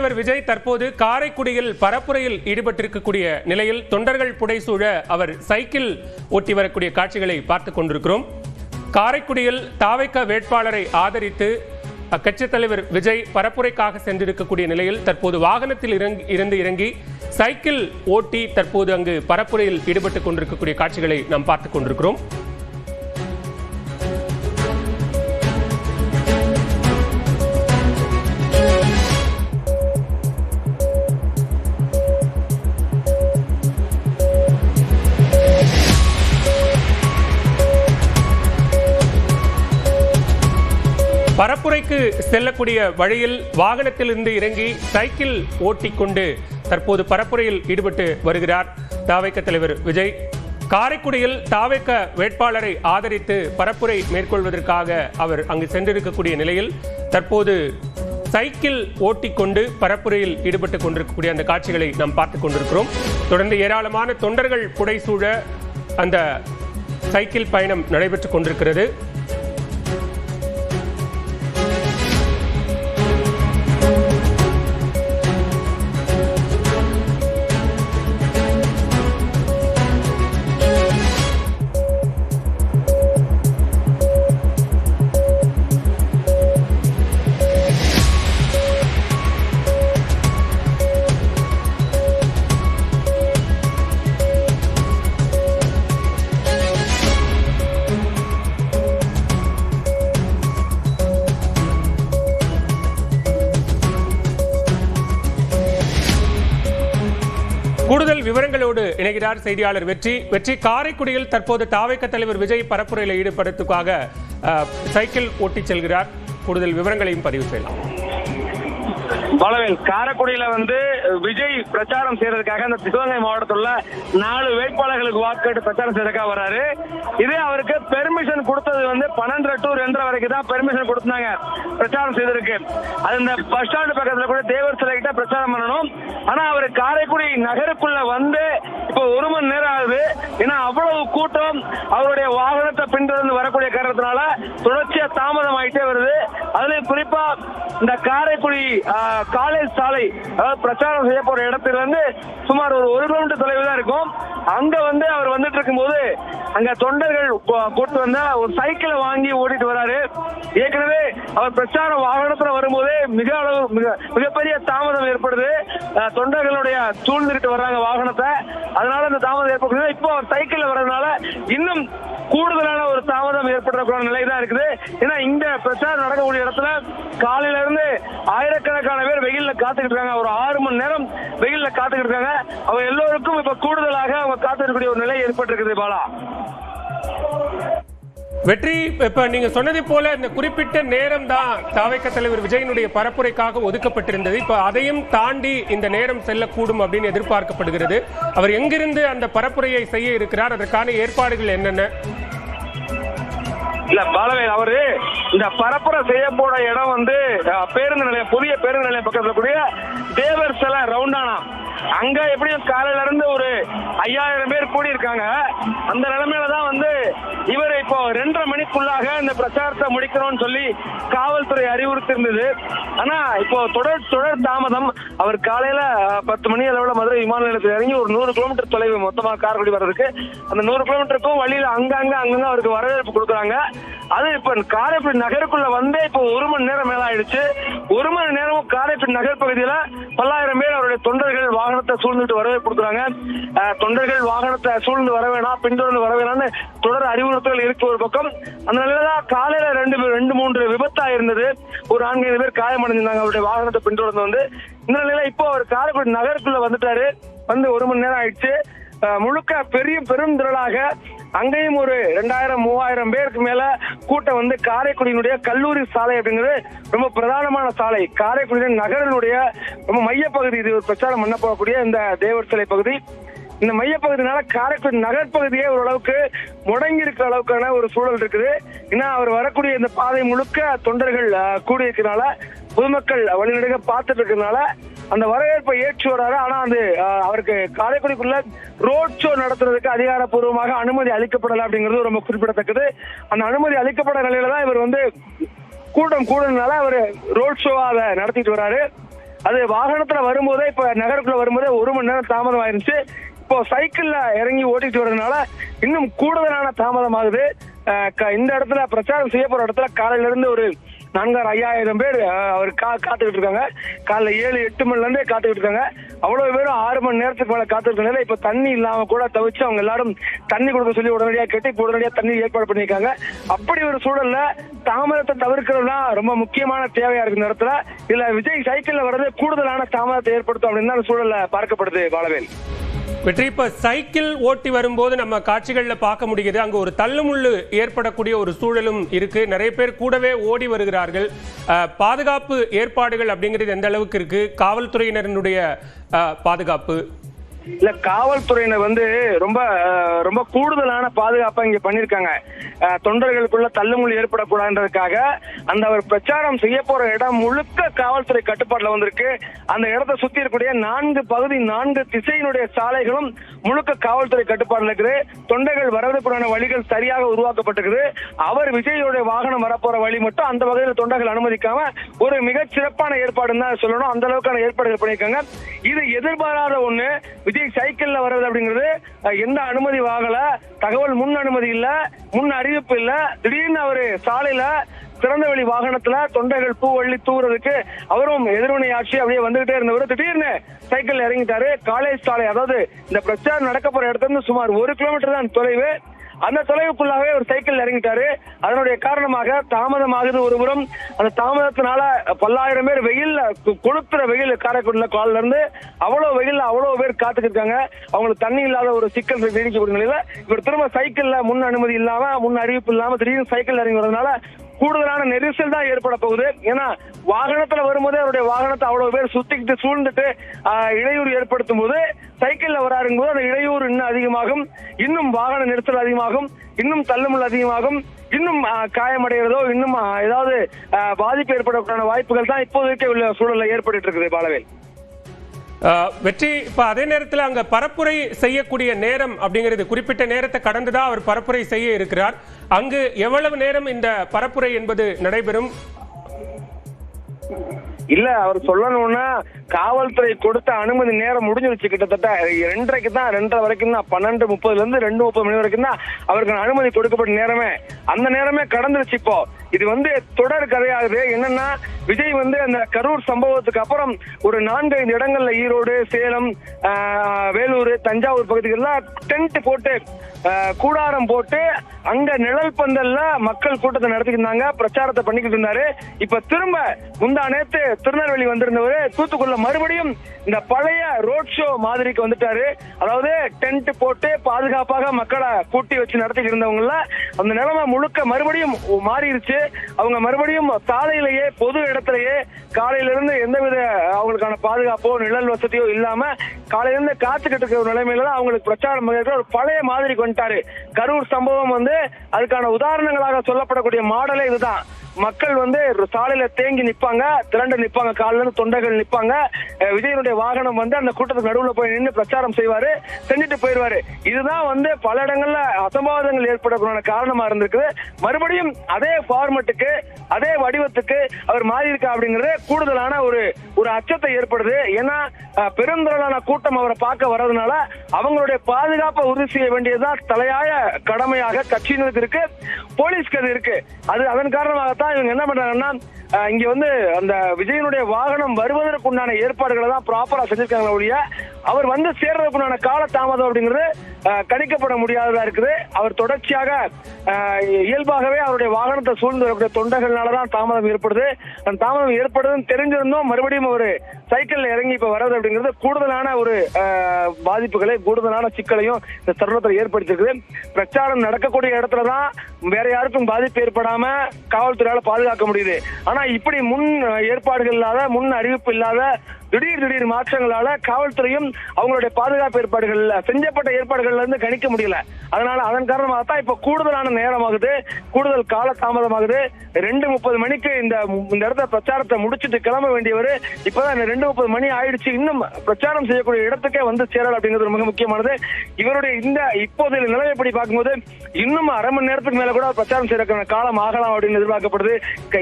தலைவர் விஜய் தற்போது காரைக்குடியில் பரப்புரையில் ஈடுபட்டிருக்கக்கூடிய நிலையில் தொண்டர்கள் புடைசூழ அவர் சைக்கிள் ஓட்டி வரக்கூடிய காட்சிகளை பார்த்துக் கொண்டிருக்கிறோம். காரைக்குடியில் தாவைக்க வேட்பாளரை ஆதரித்து அக்கட்சித் தலைவர் விஜய் பரப்புரைக்காக சென்றிருக்கக்கூடிய நிலையில் தற்போது வாகனத்தில் இறங்கி சைக்கிள் ஓட்டி தற்போது அங்கு பரப்புரையில் ஈடுபட்டுக் கொண்டிருக்கக்கூடிய காட்சிகளை நாம் பார்த்துக் கொண்டிருக்கிறோம். பரப்புரைக்கு செல்லக்கூடிய வழியில் வாகனத்தில் இருந்து இறங்கி சைக்கிள் ஓட்டிக்கொண்டு தற்போது பரப்புரையில் ஈடுபட்டு வருகிறார் தாவைக்க தலைவர் விஜய். காரைக்குடியில் தாவைக்க வேட்பாளரை ஆதரித்து பரப்புரை மேற்கொள்வதற்காக அவர் அங்கு சென்றிருக்கக்கூடிய நிலையில் தற்போது சைக்கிள் ஓட்டிக்கொண்டு பரப்புரையில் ஈடுபட்டுக் கொண்டிருக்கக்கூடிய அந்த காட்சிகளை நாம் பார்த்துக் கொண்டிருக்கிறோம். தொடர்ந்து ஏராளமான தொண்டர்கள் புடைசூழ அந்த சைக்கிள் பயணம் நடைபெற்றுக் கொண்டிருக்கிறது. கூடுதல் விவரங்களோடு இணைகிறார் செய்தியாளர் வெற்றி. காரைக்குடியில் தற்போது தாவைக்க தலைவர் விஜய் பரப்புரையில் ஈடுபடுவதற்காக சைக்கிள் ஓட்டிச் செல்கிறார். கூடுதல் விவரங்களையும் பதிவு செய்யலாம். பலவேல், காரைக்குடியில விஜய் பிரச்சாரம் செய்யறதுக்காக அந்த சிவகங்கை மாவட்டத்தில் உள்ள 4 வேட்பாளர்களுக்கு வாக்கு பிரச்சாரம் செய்யறதுக்காக வர்றாரு. இதே அவருக்கு பெர்மிஷன் கொடுத்தது 12 to 2 வரைக்கும் தான் பெர்மிஷன் கொடுத்தாங்க பிரச்சாரம் செய்திருக்கு. அது இந்த பஸ் ஸ்டாண்டு பக்கத்துல கூட தேவர் சிலை கிட்ட பிரச்சாரம் பண்ணணும். ஆனா அவர் காரைக்குடி நகருக்குள்ள இப்போ 1 மணி நேரம் ஆகுது. ஏன்னா அவ்வளவு கூட்டம் அவருடைய வாகனத்தை பின்தொடர்ந்து வரக்கூடிய காரணத்தினால தொடர்ச்சியா தாமதம் ஆயிட்டே வருது. அதுலயும் குறிப்பா இந்த காரைக்குடி காலேஜ் சாலை, அதாவது பிரச்சாரம் செய்ய போற இடத்துல சுமார் ஒரு 1 கிலோமீட்டர் தொலைவு தான் இருக்கும். அங்க அவர் வந்துட்டு இருக்கும் போது அங்க தொண்டர்கள் கூட்டு ஒரு சைக்கிளை வாங்கி ஓடிட்டு வராரு. ஏற்கனவே அவர் பிரச்சார வாகனத்துல வரும்போதே மிகப்பெரிய தாமதம் ஏற்படுது. தொண்டர்களுடைய சூழ்ந்துட்டு வர்றாங்க வாகனத்தை, அதனால அந்த தாமதம் ஏற்படுது. இப்போ அவர் சைக்கிள்ல வர்றதுனால இன்னும் கூடுதலான ஒரு தாமதம் ஏற்படுற நிலைதான் இருக்குது. ஏன்னா இந்த பிரச்சாரம் நடக்கக்கூடிய இடத்துல காலையில இருந்து ஆயிரக்கணக்கான பேர் வெயில்ல காத்துக்கிட்டு இருக்காங்க. ஒரு 6 மணி நேரம் வெயில்ல காத்துக்கிட்டு இருக்காங்க. அவங்க எல்லோருக்கும் இப்ப கூடுதலாக அவங்க காத்திருக்கக்கூடிய ஒரு நிலை ஏற்பட்டிருக்குது. பாலா வெற்றி, இப்ப நீங்க சொன்னதை போல இந்த குறிப்பிட்ட நேரம் தான் தாவைக்க தலைவர் விஜயனுடைய பரப்புரைக்காக ஒதுக்கப்பட்டிருந்தது. இப்ப அதையும் தாண்டி இந்த நேரம் செல்லக்கூடும் அப்படின்னு எதிர்பார்க்கப்படுகிறது. அவர் எங்கிருந்து அந்த பரப்புரையை செய்ய இருக்கிறார், அதற்கான ஏற்பாடுகள் என்னென்ன? இல்ல பாலவேல், அவரு இந்த பரப்புரை செய்ய போன இடம் பேருந்து நிலையம், புதிய பேருந்து நிலையம் பக்கத்துல கூடிய தேவர் சிலை ரவுண்டானா. அங்க எப்படியும் காலையில இருந்து ஒரு 5000 பேர் கூடி இருக்காங்க. அந்த நிலைமையிலதான் இவர் இப்போ 2:30 மணிக்குள்ளாக இந்த பிரச்சாரத்தை முடிக்கணும்னு சொல்லி காவல்துறை அறிவுறுத்தி இருந்தது. ஆனா இப்போ தொடர் தாமதம். அவர் காலையில 10 மணி அளவுல மதுரை விமான நிலையத்தில் இறங்கி ஒரு 100 கிலோமீட்டர் தொலைவு மொத்தமா காரைக்குடி வர்றதுக்கு, அந்த 100 கிலோமீட்டருக்கும் வழியில அங்கங்க அவருக்கு வரவேற்பு கொடுக்குறாங்க. அது இப்ப காரைக்குடி நகருக்குள்ள இப்போ 1 மணி நேரம் மேல ஆயிடுச்சு. 1 மணி நேரமும் காரைக்குடி நகர் பகுதியில பல்லாயிரம் பேர் அவருடைய தொண்டர்கள் வாகனத்தை சூழ்ந்துட்டு வரவேற்பு கொடுக்குறாங்க. தொண்டர்கள் வாகனத்தை சூழ்ந்து வர வேணாம், பின்தொடர்ந்து வர வேணாம்னு தொடர் அறிவுறுத்தல் இருக்கு ஒரு பக்கம். அந்த நிலையில்தான் காலையில 2-3 விபத்தா இருந்தது. ஒரு 4-5 பேர் காயமடைஞ்சிருந்தாங்க அவருடைய வாகனத்தை பின்தொடர்ந்து இந்த நிலையில இப்போ அவர் காரைக்குடி நகருக்குள்ள வந்துட்டாரு. 1 மணி நேரம் ஆயிடுச்சு. முழுக்க பெரும் திரளாக அங்கேயும் ஒரு 2000-3000 பேருக்கு மேல கூட்டம் காரைக்குடியினுடைய கல்லூரி சாலை அப்படிங்கிறது ரொம்ப பிரதானமான சாலை. காரைக்குடி நகரினுடைய ரொம்ப மையப்பகுதி. இது ஒரு பிரச்சாரம் பண்ண போகக்கூடிய இந்த தேவர் சிலை பகுதி. இந்த மையப்பகுதினால காரைக்குடி நகர்பகுதியே ஓரளவுக்கு முடங்கி இருக்கிற அளவுக்கான ஒரு சூழல் இருக்குது. ஏன்னா அவர் வரக்கூடிய இந்த பாதை முழுக்க தொண்டர்கள் கூடியிருக்கிறதுனால, பொதுமக்கள் வழிநடுக பார்த்துட்டு இருக்கிறதுனால அந்த வரவேற்பை ஏற்று வர்றாரு. ஆனா அவருக்கு காரைக்குடிக்குள்ள ரோட் ஷோ நடத்துறதுக்கு அதிகாரப்பூர்வமாக அனுமதி அளிக்கப்படல அப்படிங்கிறது ரொம்ப குறிப்பிடத்தக்கது. அந்த அனுமதி அளிக்கப்பட்ட நிலையில தான் இவர் கூட்டம் கூடுனால அவர் ரோட் ஷோவா அதை நடத்திட்டு வர்றாரு. அது வாகனத்துல வரும்போதே இப்ப நகருக்குள்ள வரும்போதே 1 மணி நேரம் தாமதம் ஆயிருந்துச்சு. இப்போ சைக்கிள்ல இறங்கி ஓட்டிட்டு வர்றதுனால இன்னும் கூடுதலான தாமதம் ஆகுது. இந்த இடத்துல பிரச்சாரம் செய்ய போற இடத்துல காலையில இருந்து ஒரு 4,000-5,000 பேர் அவர் காத்துக்கிட்டு இருக்காங்க. காலைல 7-8 மணில இருந்தே காத்துக்கிட்டு இருக்காங்க. அவ்வளவு பேரும் 6 மணி நேரத்துக்கு மேல காத்துக்கிட்டு இருக்காங்க. இப்ப தண்ணி இல்லாம கூட தவிச்சு அவங்க எல்லாரும் தண்ணி கொடுக்க சொல்லி உடனடியாக கேட்டு இப்ப உடனடியாக தண்ணி ஏற்பாடு பண்ணியிருக்காங்க. அப்படி ஒரு சூழல்ல தாமதத்தை தவிர்க்கிறதுலாம் ரொம்ப முக்கியமான தேவையா இருக்கு இந்த இடத்துல. இதுல விஜய் சைக்கிள்ல வர்றது கூடுதலான தாமதத்தை ஏற்படுத்தும் அப்படின்னு தான் சூழல்ல பார்க்கப்படுது. பாலவேல் வெற்றி, இப்ப சைக்கிள் ஓட்டி வரும்போது நம்ம காட்சிகள்ல பார்க்க முடியுது, அங்க ஒரு தள்ளுமுள்ளு ஏற்படக்கூடிய ஒரு சூழலும் இருக்கு. நிறைய பேர் கூடவே ஓடி வருகிறார்கள். பாதுகாப்பு ஏற்பாடுகள் அப்படிங்கிறது எந்த அளவுக்கு இருக்கு? காவல்துறையினருடைய பாதுகாப்பு இல்ல, காவல்துறையினர் ரொம்ப ரொம்ப கூடுதலான பாதுகாப்பா இங்க பண்ணிருக்காங்க. தொண்டர்களுக்குள்ள தள்ளுமுள்ளு ஏற்படக்கூடாதுன்றதுக்காக அந்த அவர் பிரச்சாரம் செய்ய போற இடம் முழுக்க காவல்துறை கட்டுப்பாட்டுல வந்திருக்கு. அந்த இடத்தை சுத்தி இருக்கக்கூடிய 4 பகுதி 4 திசையினுடைய சாலைகளும் முழுக்க காவல்துறை கட்டுப்பாடுல இருக்குது. தொண்டர்கள் வரதுக்குறான வழிகள் சரியாக உருவாக்கப்பட்டிருக்குது. அவர் விஜயோட வாகனம் வரப்போற வழி மட்டும் அந்த வகையில் தொண்டர்கள் அனுமதிக்காம ஒரு மிகச் சிறப்பான ஏற்பாடுன்னு தான் சொல்லணும். அந்த அளவுக்கான ஏற்பாடுகள் பண்ணியிருக்காங்க. இது எதிர்பாராத ஒண்ணு. விஜய் சைக்கிள்ல வர்றது அப்படிங்கிறது எந்த அனுமதி வாங்கல, தகவல் முன் அனுமதி இல்ல, முன் அறிவிப்பு இல்ல. திடீர்னு அவரு சாலையில திறந்தவெளி வாகனத்துல தொண்டர்கள் பூவள்ளி தூவுறதுக்கு அவரும் எதிர்வினை ஆட்சி அப்படியே வந்துகிட்டே இருந்தவர் திடீர்னு சைக்கிள் இறங்கிட்டாரு. காலேஜ் சாலை, அதாவது இந்த பிரச்சாரம் நடக்க போற இடத்துல இருந்து சுமார் 1 கிலோமீட்டர் தான் தொலைவு. அந்த தொலைவுக்குள்ளாகவே ஒரு சைக்கிள் இறங்கிட்டாரு. அதனுடைய காரணமாக தாமதமாகுது ஒருபுறம். அந்த தாமதத்தினால பல்லாயிரம் பேர் வெயில் கொளுத்துற வெயில் காரைக்குடியில காலில இருந்து அவ்வளவு வெயில் அவ்வளவு பேர் காத்துக்கிட்டு இருக்காங்க. அவங்களுக்கு தண்ணி இல்லாத ஒரு சிக்கல் நீடிக்கக்கூடிய நிலையில இவர் திரும்ப சைக்கிள்ல முன் அனுமதி இல்லாம முன் அறிவிப்பு இல்லாம திடீர்னு சைக்கிள் இறங்கி வரதுனால கூடுதலான நெரிசல் தான் ஏற்பட போகுது. ஏன்னா வாகனத்துல வரும்போதே அவருடைய வாகனத்தை அவ்வளவு பேர் சுத்திக்கிட்டு சூழ்ந்துட்டு இடையூறு ஏற்படுத்தும் போது சைக்கிள்ல வராருங்க போது அந்த இடையூறு இன்னும் அதிகமாகும், இன்னும் வாகன நெரிசல் அதிகமாகும், இன்னும் தள்ளுமுள் அதிகமாகும், இன்னும் காயமடைகிறதோ இன்னும் ஏதாவது பாதிப்பு ஏற்படக்கூடிய வாய்ப்புகள் தான் இப்போதைக்கு உள்ள சூழல்ல ஏற்பட்டு இருக்குது. பாலவேல் வெற்றி, இப்ப அதே நேரத்தில் அங்க பரப்புரை செய்யக்கூடிய நேரம் அப்படிங்கிறது குறிப்பிட்ட நேரத்தை கடந்துதான் அவர் பரப்புரை செய்ய இருக்கிறார். அங்கு எவ்வளவு நேரம் இந்த பரப்புரை என்பது நடைபெறும்? இல்ல, அவர் சொல்லணும்னா காவல்துறை கொடுத்த அனுமதி நேரம் முடிஞ்சிருச்சு. கிட்டத்தட்ட 2:30 தான், 2:30 வரைக்கும் தான், 12:30 இருந்து 2:30 மணி வரைக்கும் தான் அவருக்கு அனுமதி கொடுக்கப்பட்ட நேரமே. அந்த நேரமே கடந்துருச்சு. இப்போ இது தொடர் கதையாகுது. என்னன்னா விஜய் அந்த கரூர் சம்பவத்துக்கு அப்புறம் ஒரு 4-5 இடங்கள்ல ஈரோடு, சேலம், வேலூர், தஞ்சாவூர் பகுதிகள்லாம் டென்ட் போட்டு கூடாரம் போட்டு அங்க நிழல் பந்தல்ல மக்கள் கூட்டத்தை நடத்திக்கிட்டாங்க, பிரச்சாரத்தை பண்ணிக்கிட்டு இருந்தாரு. இப்ப திரும்ப முந்தா நேத்து திருநெல்வேலி வந்திருந்தவரு தூத்துக்குள்ள மறுபடியும் இந்த பழைய ரோட் ஷோ மாதிரிக்கு வந்துட்டாரு. அதாவது டென்ட் போட்டு பாதுகாப்பாக மக்களை கூட்டி வச்சு நடத்திக்கிட்டு இருந்தவங்கள அந்த நிலைமை முழுக்க மறுபடியும் மாறிடுச்சு. அவங்க மறுபடியும் சாலையிலேயே பொது இடத்திலேயே காலையில இருந்து எந்தவித அவங்களுக்கான பாதுகாப்போ நிழல் வசதியோ இல்லாம காலையில இருந்து காத்துக்கிட்டு இருக்கிற ஒரு நிலைமையில தான் அவங்களுக்கு பிரச்சாரம் ஒரு பழைய மாதிரிக்கு வந்துட்டாரு. கரூர் சம்பவம் அதுக்கான உதாரணங்களாக சொல்லப்படக்கூடிய மாடலே இதுதான். மக்கள் சாலையில தேங்கி நிப்பாங்க, திரண்டு நிப்பாங்க, காலில இருந்து தொண்டர்கள் நிப்பாங்க. விஜயனுடைய வாகனம் அந்த கூட்டத்துக்கு நடுவுல போய் நின்று பிரச்சாரம் செய்வாரு, செஞ்சுட்டு போயிருவாரு. இதுதான் பல இடங்கள்ல அசம்பாவிதங்கள் ஏற்படக்கூடிய காரணமா இருந்திருக்குது. மறுபடியும் அதே ஃபார்மட்டுக்கு அதே வடிவத்துக்கு அவர் மாறி இருக்கா அப்படிங்கிறது கூடுதலான ஒரு அச்சத்தை ஏற்படுது. ஏன்னா பெருந்திரளான கூட்டம் அவரை பார்க்க வர்றதுனால அவங்களுடைய பாதுகாப்பை உறுதி செய்ய வேண்டியதுதான் தலையாய கடமையாக கட்சியினருக்கு இருக்கு, போலீஸ்க்கு அது இருக்கு. அதன் காரணமாகத்தான் இவங்க என்ன பண்றாங்கன்னா இங்க அந்த விஜயனுடைய வாகனம் வருவதற்குண்டான ஏற்பாடுகளை தான் ப்ராப்பரா செஞ்சிருக்காங்க ஒழிய அவர் சேர்றதுக்குண்டான கால தாமதம் அப்படிங்கிறது கணிக்கப்பட முடியாததா இருக்குது. அவர் தொடர்ச்சியாக இயல்பாகவே அவருடைய வாகனத்தை சூழ்ந்து வரக்கூடிய தொண்டர்களாலதான் தாமதம் ஏற்படுது. அந்த தாமதம் ஏற்படுதுன்னு தெரிஞ்சிருந்தோம் மறுபடியும் ஒரு சைக்கிள்ல இறங்கி இப்ப வர்றது அப்படிங்கிறது கூடுதலான ஒரு பாதிப்புகளை கூடுதலான சிக்கலையும் இந்த தருணத்தில் ஏற்படுத்திருக்குது. பிரச்சாரம் நடக்கக்கூடிய இடத்துலதான் வேற யாருக்கும் பாதிப்பு ஏற்படாம காவல்துறையால பாதுகாக்க முடியுது. ஆனா இப்படி முன் ஏற்பாடுகள் இல்லாத, முன் அறிவிப்பு இல்லாத திடீர் மாற்றங்களால காவல்துறையும் அவங்களுடைய பாதுகாப்பு ஏற்பாடுகள் செஞ்சப்பட்ட ஏற்பாடுகள்ல இருந்து கணிக்க முடியல. அதன் காரணமாக தான் இப்ப கூடுதலான நேரமாகுது, கூடுதல் கால தாமதமாகுது. 2:30 மணிக்கு இந்த இடத்த பிரச்சாரத்தை முடிச்சுட்டு கிளம்ப வேண்டியவர் இப்பதான் 2:30 மணி ஆயிடுச்சு, இன்னும் பிரச்சாரம் செய்யக்கூடிய இடத்துக்கே வந்து சேரல் அப்படிங்கிறது மிக முக்கியமானது. இவருடைய இந்த இப்போதைய நிலைமைப்படி பார்க்கும்போது இன்னும் அரை மணி நேரத்துக்கு மேல கூட பிரச்சாரம் செய்யறதுக்கான காலம் ஆகலாம் அப்படின்னு எதிர்பார்க்கப்படுது.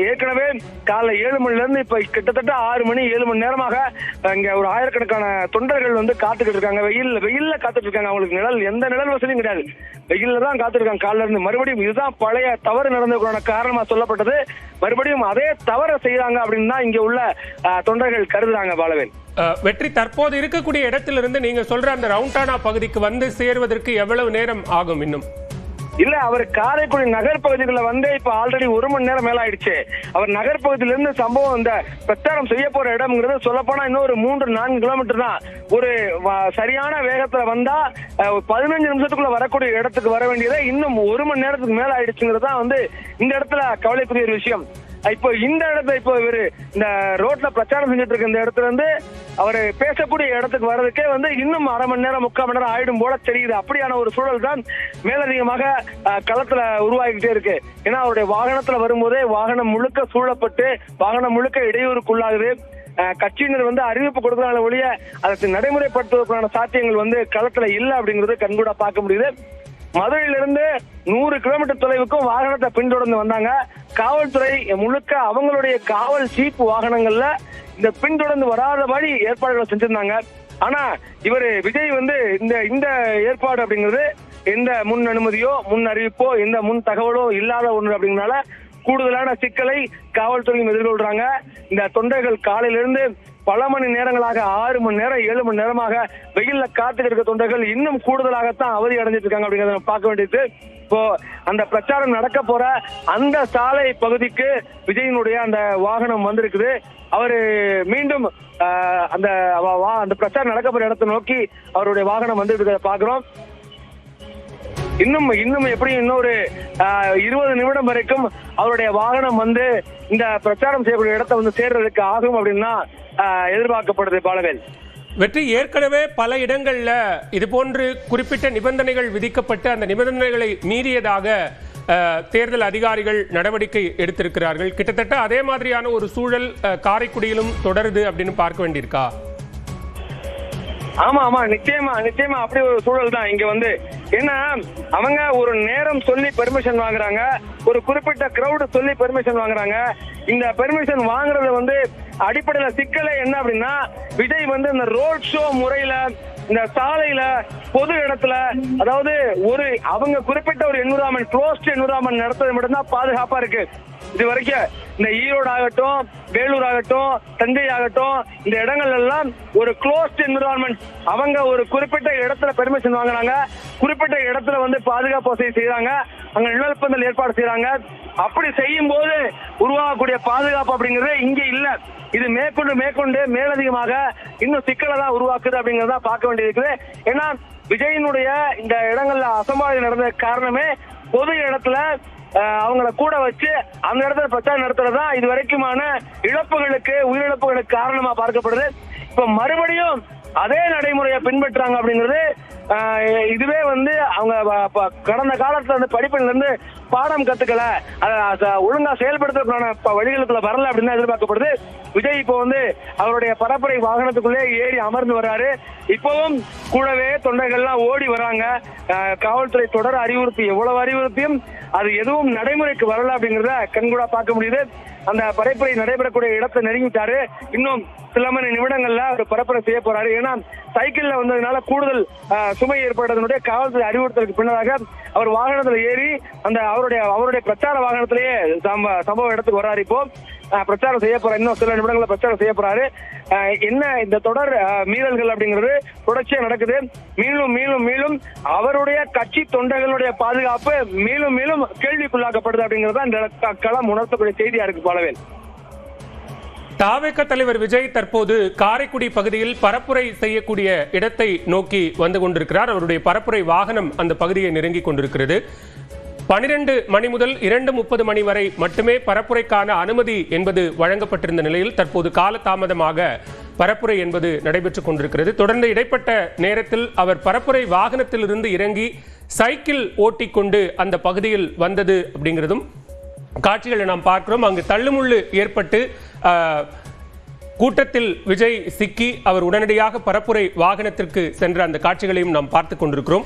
ஏற்கனவே காலை 7 மணில இருந்து இப்ப கிட்டத்தட்ட 6 மணி 7 மணி நேரமாக இங்க ஒரு ஆயிரக்கணக்கான தொண்டர்கள் வந்து காத்துக்கிட்டு இருக்காங்க. வெயில்ல காத்துட்டு இருக்காங்க. அவங்களுக்கு எந்த நிழல் வசதியும் கிடையாது. வெயில்ல தான் காத்திருக்காங்க காலைல இருந்து. மறுபடியும் இதுதான் பழைய தவறு நடந்ததுக்கான காரணமா சொல்லப்பட்டது. மறுபடியும் அதே தவறை செய்யறாங்க அப்படின்னு தான் இங்க உள்ள தொண்டர்கள் கருதுறாங்க. பாலவேல், வெற்றி, தற்போது இருக்கக்கூடிய இடத்திலிருந்து நீங்க சொல்ற அந்த ரவுண்டானா பகுதிக்கு வந்து சேர்வதற்கு எவ்வளவு நேரம் ஆகும்? இன்னும் இல்ல, அவர் காரைக்குடி நகர் பகுதிகளை வந்து இப்ப ஆல்ரெடி 1 மணி நேரம் மேல ஆயிடுச்சு. அவர் நகர் பகுதியில இருந்து சம்பவம் இந்த பிரச்சாரம் செய்ய போற இடம்ங்கிறது சொல்லப்போனா இன்னும் ஒரு 3-4 கிலோமீட்டர் தான். ஒரு சரியான வேகத்துல வந்தா 15 நிமிஷத்துக்குள்ள வரக்கூடிய இடத்துக்கு வர வேண்டியதை இன்னும் 1 மணி நேரத்துக்கு மேல ஆயிடுச்சுங்கிறது தான் வந்து இந்த இடத்துல கவலைக்குரிய ஒரு விஷயம். இப்போ இந்த இடத்துல இப்போ இவரு இந்த ரோட்ல பிரச்சாரம் செஞ்சுட்டு இருக்க இந்த இடத்துல இருந்து அவரு பேசக்கூடிய இடத்துக்கு வர்றதுக்கே வந்து இன்னும் அரை மணி நேரம் 3/4 மணி நேரம் ஆயிடும் போல தெரியுது. அப்படியான ஒரு சூழல் தான் மேலதிகமாக களத்துல உருவாகிக்கிட்டே இருக்கு. ஏன்னா அவருடைய வாகனத்துல வரும்போதே வாகனம் முழுக்க சூழப்பட்டு வாகனம் முழுக்க இடையூறுக்குள்ளாகுது. கட்சியினர் வந்து அறிவிப்பு கொடுக்கறாங்க ஒழிய அதை நடைமுறைப்படுத்துவதற்கான சாத்தியங்கள் வந்து களத்துல இல்ல அப்படிங்கறது கண்கூட பார்க்க முடியுது. மதுரையிலிருந்து 100 கிலோமீட்டர் தொலைவுக்கும் வாகனத்தை பின்தொடர்ந்து வந்தாங்க. காவல்துறை முழுக்க அவங்களுடைய காவல் ஜீப் வாகனங்கள்ல இந்த பின்தொடர்ந்து வராதபடி ஏற்பாடுகளை செஞ்சிருந்தாங்க. ஆனா இவரு விஜய் வந்து இந்த ஏற்பாடு அப்படிங்கிறது எந்த முன் அனுமதியோ முன் அறிவிப்போ எந்த முன் தகவலோ இல்லாத ஒன்று அப்படிங்கறனால கூடுதலான சிக்கலை காவல்துறையும் எதிர்கொள்றாங்க. இந்த தொண்டர்கள் காலையிலிருந்து பல மணி நேரங்களாக 6 மணி நேரம் 7 மணி நேரமாக வெயில்ல காத்துக்கிட்டு இருக்க தொண்டர்கள் இன்னும் கூடுதலாகத்தான் அவதி அடைஞ்சிட்டு இருக்காங்க அப்படிங்கறத பார்க்க வேண்டியது. இப்போ அந்த பிரச்சாரம் நடக்க போற அந்த சாலை பகுதிக்கு விஜயினுடைய அந்த வாகனம் வந்திருக்குது. அவரு மீண்டும் அந்த பிரச்சாரம் நடக்க போற இடத்தை நோக்கி அவருடைய வாகனம் வந்துட்டு இருக்கிறத பாக்குறோம். இன்னும் எப்படி இன்னொரு 20 நிமிடம் வரைக்கும் அவருடைய வாகனம் வந்து இந்த பிரச்சாரம் செய்யக்கூடிய இடத்தை வந்து சேர்றதுக்கு ஆகும் அப்படின்னா எதிர்பார்க்கப்படுது. பாலவேல், வெற்றி, ஏற்கனவே பல இடங்கள்ல இது போன்று குறிப்பிட்ட நிபந்தனைகள் விதிக்கப்பட்டு அந்த நிபந்தனைகளை மீறியதாக தேர்தல் அதிகாரிகள் நடவடிக்கை எடுத்திருக்கிறார்கள். கிட்டத்தட்ட அதே மாதிரியான ஒரு சூழல் காரைக்குடியிலும் தொடருது அப்படின்னு பார்க்க வேண்டியிருக்கா? ஆமா, நிச்சயமா அப்படி ஒரு சூழல் தான் இங்க வந்து. ஏன்னா அவங்க ஒரு நேரம் சொல்லி பெர்மிஷன் வாங்குறாங்க, ஒரு குறிப்பிட்ட கிரௌடு சொல்லி பெர்மிஷன் வாங்குறாங்க. இந்த பெர்மிஷன் வாங்குறது வந்து அடிப்படையில சிக்கலே என்ன அப்படின்னா, விஜய் வந்து இந்த ரோட் ஷோ முறையில இந்த சாலையில பொது இடத்துல, அதாவது அவங்க குறிப்பிட்ட ஒரு என்விரான்மெண்ட், க்ளோஸ்ட் என்விரான்மெண்ட் நடத்துறது மட்டும்தான் பாதுகாப்பா இருக்கு. இது வரைக்கும் இந்த ஈரோடு ஆகட்டும், வேலூர் ஆகட்டும், தஞ்சை ஆகட்டும், இந்த இடங்கள் எல்லாம் ஒரு க்ளோஸ்ட் என்விரான்மெண்ட். அவங்க ஒரு குறிப்பிட்ட இடத்துல பெர்மிஷன் வாங்குறாங்க, குறிப்பிட்ட இடத்துல வந்து பாதுகாப்பு வசதி செய்யறாங்க, அங்க நிழற்பந்தல் ஏற்பாடு செய்யறாங்க. அப்படி செய்யும் போது உருவாகக்கூடிய பாதுகாப்பு அப்படிங்கிறது இங்க இல்ல. இது மேற்கொண்டு மேலதிகமாக இன்னும் சிக்கலை தான் உருவாக்குது அப்படிங்கறத பார்க்க வேண்டியிருக்குது. ஏன்னா விஜயினுடைய இந்த இடங்கள்ல அசம்பாவிதம் நடந்த காரணமே பொது இடத்துல அவங்கள கூட வச்சு அந்த இடத்துல பிரச்சாரம் நடத்துறதுதான் இது வரைக்குமான உயிரிழப்புகளுக்கு காரணமா பார்க்கப்படுது. இப்ப மறுபடியும் அதே நடைமுறையை பின்பற்றாங்க அப்படிங்கிறது இதுவே வந்து அவங்க கடந்த காலத்துல வந்து படிப்பில இருந்து பாடம் கத்துக்கல, ஒழுங்கா செயல்படுத்துறதுக்கான வழிகளுக்குள்ள வரல அப்படின்னு எதிர்பார்க்கப்படுது. விஜய் இப்போ வந்து அவருடைய பரப்புரை வாகனத்துக்குள்ளே ஏறி அமர்ந்து வர்றாரு. இப்பவும் கூடவே தொண்டர்கள்லாம் ஓடி வராங்க. காவல்துறை தொடர் எவ்வளவு அறிவுறுத்தியும் அது எதுவும் நடைமுறைக்கு வரல அப்படிங்கறத கண்கூடா பார்க்க முடியுது. அந்த பரப்புரை நடைபெறக்கூடிய இடத்தை நெருங்கிட்டாரு. இன்னும் சில மணி நிமிடங்கள்ல அவர் பரப்புரை செய்ய போறாரு. ஏன்னா சைக்கிள்ல வந்ததுனால கூடுதல் சுமை ஏற்பட்டதனுடைய காவல்துறை அறிவுறுத்தலுக்கு பின்னதாக அவர் வாகனத்துல ஏறி அந்த அவருடைய பிரச்சார வாகனத்திலேயே சம்பவ இடத்துக்கு வர்றாரு. இப்போ பிரச்சாரம் செய்ய போறாரு. இன்னும் சில நிமிடங்களில் பிரச்சாரம் செய்ய போறாரு. என்ன இந்த தொடர் மீறல்கள் அப்படிங்கிறது தொடர்ச்சியா நடக்குது. மீண்டும் அவருடைய கட்சி தொண்டர்களுடைய பாதுகாப்பு மீண்டும் கேள்விக்குள்ளாக்கப்படுது அப்படிங்கிறது இந்த களம் உணர்த்தக்கூடிய செய்தியா இருக்கு. பாலவேல், தாவேக தலைவர் விஜய் தற்போது காரைக்குடி பகுதியில் பரப்புரை செய்யக்கூடிய இடத்தை நோக்கி வந்து கொண்டிருக்கிறார். அவருடைய பரப்புரை வாகனம் அந்த பகுதியை நெருங்கிக் கொண்டிருக்கிறது. 12 மணி முதல் 2:30 மணி வரை மட்டுமே பரப்புரைக்கான அனுமதி என்பது வழங்கப்பட்டிருந்த நிலையில் தற்போது காலதாமதமாக பரப்புரை என்பது நடைபெற்றுக் கொண்டிருக்கிறது. தொடர்ந்து இடைப்பட்ட நேரத்தில் அவர் பரப்புரை வாகனத்திலிருந்து இறங்கி சைக்கிள் ஓட்டிக்கொண்டு அந்த பகுதியில் வந்தது அப்படிங்கிறதும் காட்சிகளை நாம் பார்க்கிறோம். அங்கு தள்ளுமுள்ளு ஏற்பட்டு கூட்டத்தில் விஜய் சிக்கி அவர் உடனடியாக பரப்புரை வாகனத்திற்கு சென்ற அந்த காட்சிகளையும் நாம் பார்த்துக் கொண்டிருக்கிறோம்.